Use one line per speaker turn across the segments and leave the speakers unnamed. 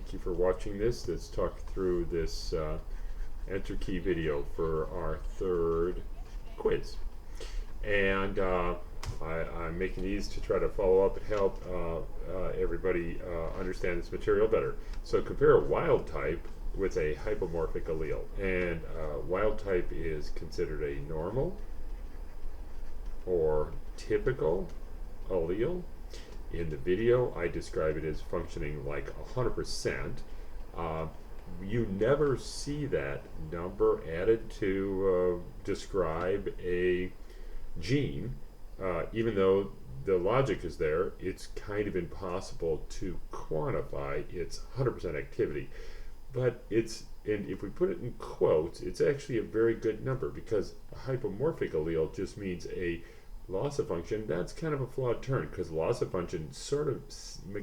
Thank you for watching this. Let's talk through this enter key video for our third quiz. And I'm making these to try to follow up and help everybody understand this material better. So compare a wild type with a hypomorphic allele. And wild type is considered a normal or typical allele. In the video, I describe it as functioning like 100%. You never see that number added to describe a gene, even though the logic is there. It's kind of impossible to quantify its 100% activity. But and if we put it in quotes, it's actually a very good number, because a hypomorphic allele just means a loss of function. That's kind of a flawed term, because loss of function sort of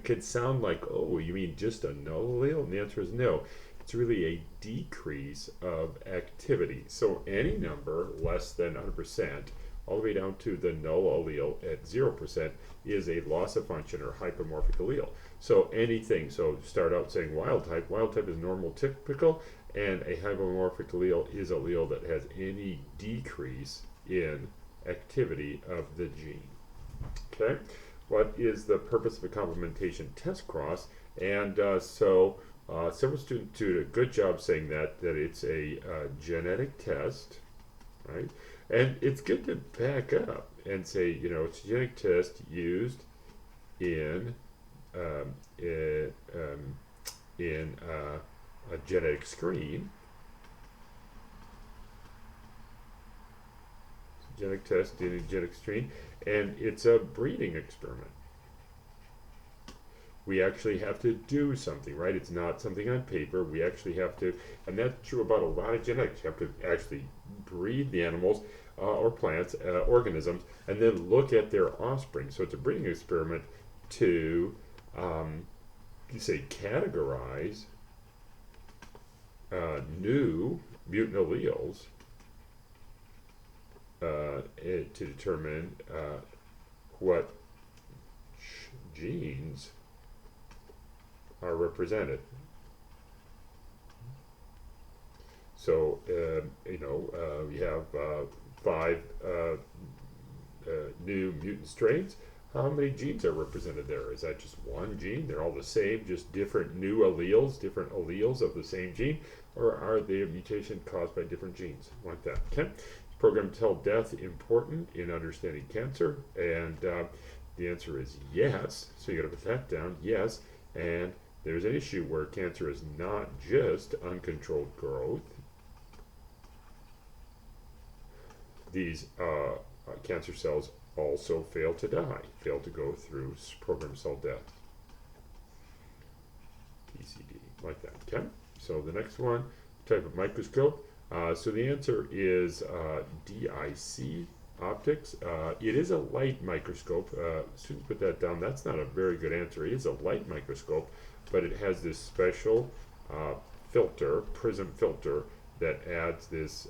could sound like, oh, you mean just a null allele? And the answer is no. It's really a decrease of activity. So any number less than 100%, all the way down to the null allele at 0%, is a loss of function or hypomorphic allele. So anything, so start out saying wild type. Wild type is normal, typical, and a hypomorphic allele is a allele that has any decrease in activity of the gene. Okay, what is the purpose of a complementation test cross? And several students did a good job saying that it's a genetic test, right? And it's good to back up and say, it's a genetic test used in a genetic screen. Genetic test in a genetic screen, and it's a breeding experiment. We actually have to do something, right? It's not something on paper. We actually have to, and that's true about a lot of genetics. You have to actually breed the animals or plants, organisms, and then look at their offspring. So it's a breeding experiment to, categorize new mutant alleles to determine what genes are represented. So we have 5 new mutant strains. How many genes are represented there? Is that just one gene? They're all the same, just different new alleles, different alleles of the same gene, or are they a mutation caused by different genes? Like that. Okay. Program Tell Death important in understanding cancer, and the answer is yes. So you got to put that down, yes. And there's an issue where cancer is not just uncontrolled growth. These cancer cells also fail to die, fail to go through program cell death. PCD, like that. Okay. So the next one, type of microscope. So the answer is DIC optics. It is a light microscope. Students put that down. That's not a very good answer. It is a light microscope, but it has this special filter, prism filter, that adds this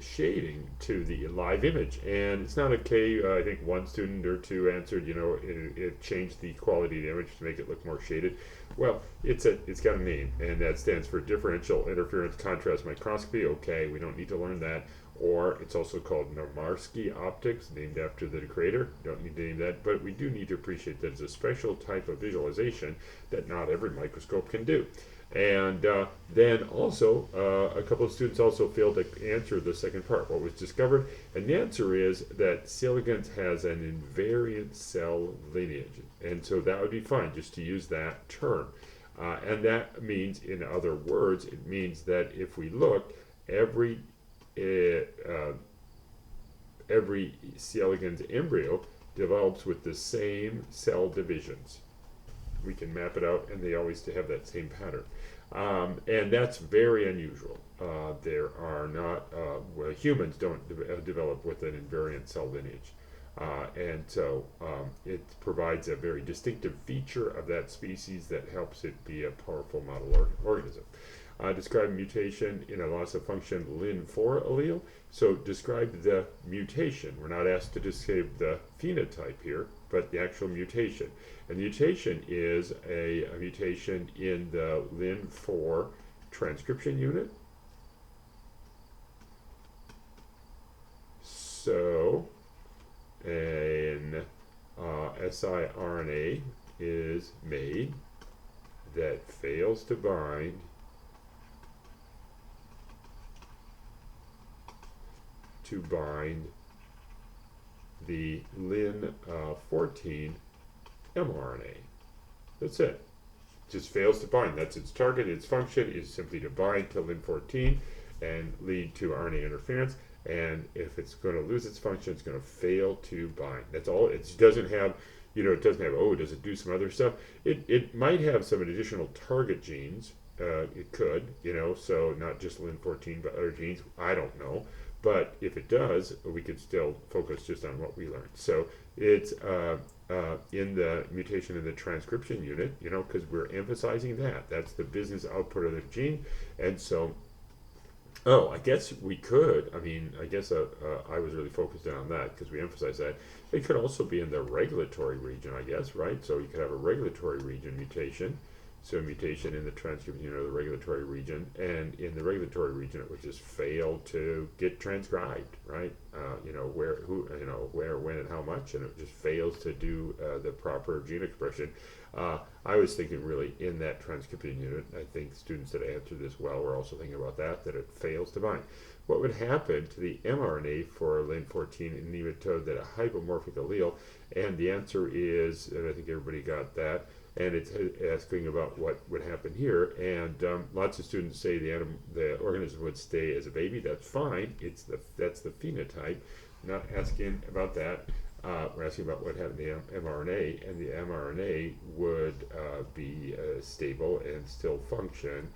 shading to the live image. And it's not okay. I think one student or two answered, it changed the quality of the image to make it look more shaded. Well, it's got a name, and that stands for differential interference contrast microscopy. Okay, we don't need to learn that. Or it's also called Nomarsky optics, named after the creator. Don't need to name that, but we do need to appreciate that it's a special type of visualization that not every microscope can do. And then also, a couple of students also failed to answer the second part. What was discovered? And the answer is that C. elegans has an invariant cell lineage. And so that would be fine just to use that term. And that means, in other words, it means that if we look, every C. elegans embryo develops with the same cell divisions. We can map it out, and they always have that same pattern. And that's very unusual. There are not, humans don't develop with an invariant cell lineage. And so it provides a very distinctive feature of that species that helps it be a powerful model organism. Describe mutation in a loss of function Lin4 allele. So describe the mutation. We're not asked to describe the phenotype here, but the actual mutation. And the mutation is a mutation in the Lin4 transcription unit. So an siRNA is made that fails to bind the Lin14 mRNA. That's it. Just fails to bind. That's its target. Its function is simply to bind to Lin14 and lead to RNA interference. And if it's going to lose its function, it's going to fail to bind. That's all. It doesn't have, it doesn't have, oh, does it do some other stuff? It might have some additional target genes. It could, so not just Lin14, but other genes. I don't know. But if it does, we could still focus just on what we learned. So it's in the mutation in the transcription unit, because we're emphasizing that. That's the business output of the gene. And so, I guess we could, I was really focused on that because we emphasize that. It could also be in the regulatory region, I guess, right? So you could have a regulatory region mutation. So a mutation in the transcription unit of the regulatory region, and in the regulatory region it would just fail to get transcribed, right? Where, when, and how much, and it just fails to do the proper gene expression. I was thinking really in that transcription unit. I think students that answered this well were also thinking about that it fails to bind. What would happen to the mRNA for Lin14 in nematode that a hypomorphic allele? And the answer is, and I think everybody got that, and it's asking about what would happen here. And lots of students say the organism would stay as a baby. That's fine. That's the phenotype. Not asking about that. We're asking about what happened to the mRNA, and the mRNA would be stable and still function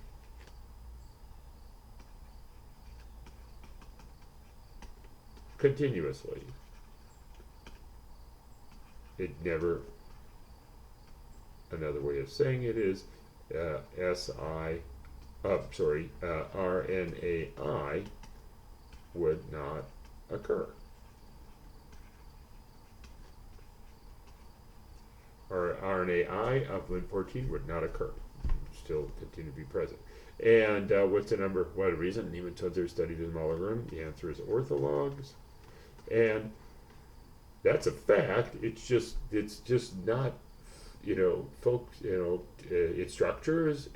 continuously. It never. Another way of saying it is RNAi would not occur. Or RNAi of Lin14 would not occur. Still continue to be present. And what's the number? What reason nematodes are studied in mallogram? The answer is orthologs. And that's a fact. It's just not. Folks, instructors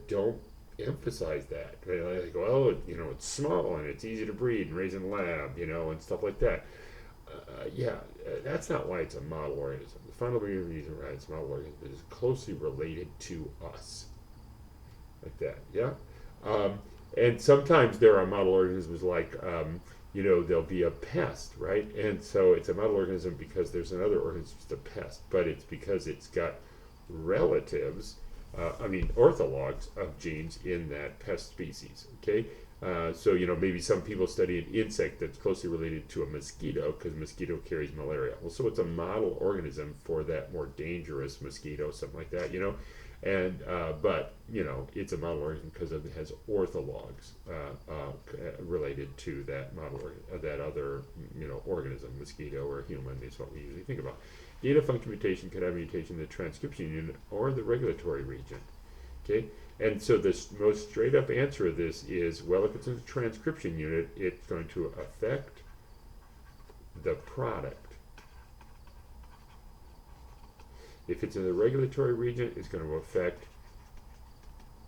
don't emphasize that. They go, it's small and it's easy to breed and raise in the lab, and stuff like that. That's not why it's a model organism. The fundamental reason why it's a model organism is closely related to us. Like that, yeah? And sometimes there are model organisms like, there'll be a pest, right? And so it's a model organism because there's another organism that's a pest, but it's because it's got relatives, orthologs of genes in that pest species, okay? So maybe some people study an insect that's closely related to a mosquito because mosquito carries malaria. Well, so it's a model organism for that more dangerous mosquito, something like that, And but it's a model organism because it has orthologs related to that model that other organism, mosquito or human is what we usually think about. Gain of function mutation could have mutation in the transcription unit or the regulatory region. Okay, and so the most straight up answer of this is, well, if it's in the transcription unit, it's going to affect the product. If it's in the regulatory region, it's going to affect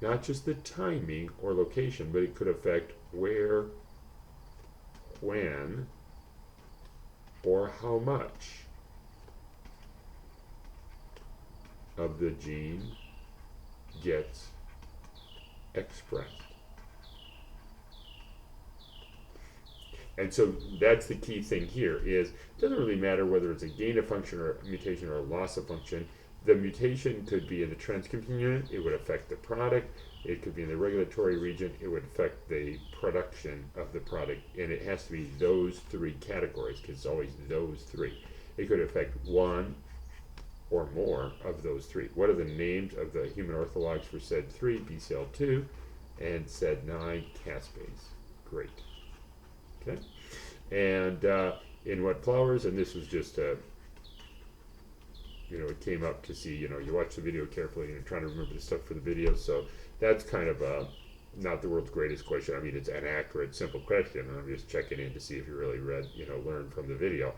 not just the timing or location, but it could affect where, when, or how much of the gene gets expressed. And so that's the key thing here is it doesn't really matter whether it's a gain of function or a mutation or a loss of function. The mutation could be in the transcription unit. It would affect the product. It could be in the regulatory region. It would affect the production of the product. And it has to be those three categories because it's always those three. It could affect one or more of those three. What are the names of the human orthologs for SED3, BCL2, and SED9, caspase? Great. Okay. And in what flowers, and this was just it came up to see, you watch the video carefully and you're trying to remember the stuff for the video. So that's kind of not the world's greatest question. I mean, it's an accurate, simple question, and I'm just checking in to see if you really learned from the video.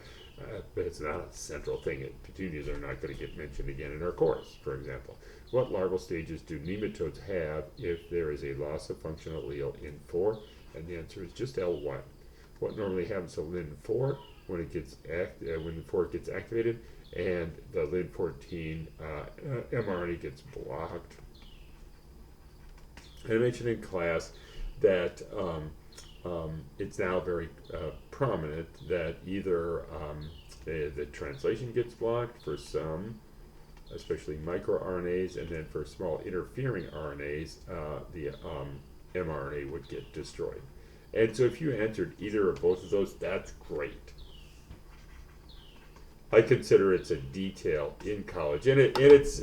But it's not a central thing. Petunias are not going to get mentioned again in our course, for example. What larval stages do nematodes have if there is a loss of functional allele in 4? And the answer is just L1. What normally happens to Lin4 when it gets when the 4 gets activated and the Lin14 mRNA gets blocked? And I mentioned in class that it's now very prominent that either the translation gets blocked for some, especially microRNAs, and then for small interfering RNAs, the mRNA would get destroyed. And so if you answered either or both of those, that's great. I consider it's a detail in college, and it's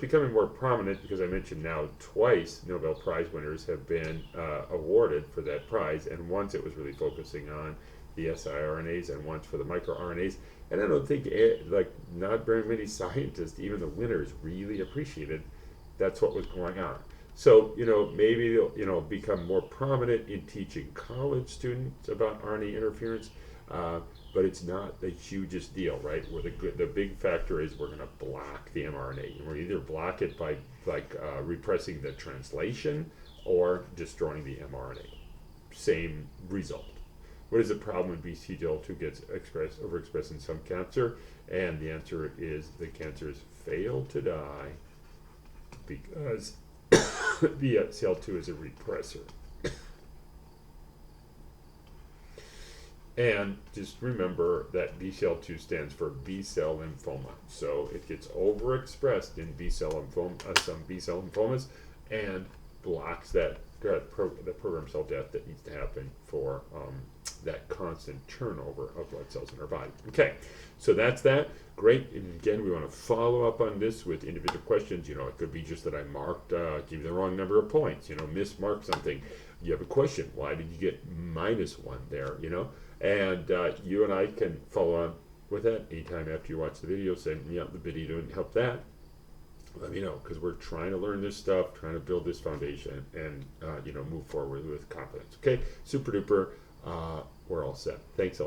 becoming more prominent because I mentioned now twice Nobel Prize winners have been awarded for that prize, and once it was really focusing on the siRNAs and once for the microRNAs. And I don't think not very many scientists, even the winners, really appreciated that's what was going on. So maybe they'll become more prominent in teaching college students about RNA interference. But it's not the hugest deal, right? Where the big factor is we're going to block the mRNA. And we're either block it by repressing the translation or destroying the mRNA. Same result. What is the problem when BCL2 gets overexpressed in some cancer? And the answer is the cancers fail to die because BCL2 is a repressor. And just remember that BCL2 stands for B-cell lymphoma. So it gets overexpressed in some B-cell lymphomas and blocks the programmed cell death that needs to happen for that constant turnover of blood cells in our body. Okay, so that's that. Great. And again, we want to follow up on this with individual questions. It could be just that I marked, give you the wrong number of points, mismarked something. You have a question. Why did you get -1 there, And you and I can follow on with that anytime after you watch the video, saying, yeah, the video didn't help that. Let me know, because we're trying to learn this stuff, trying to build this foundation, and move forward with confidence. Okay, super duper. We're all set. Thanks a lot.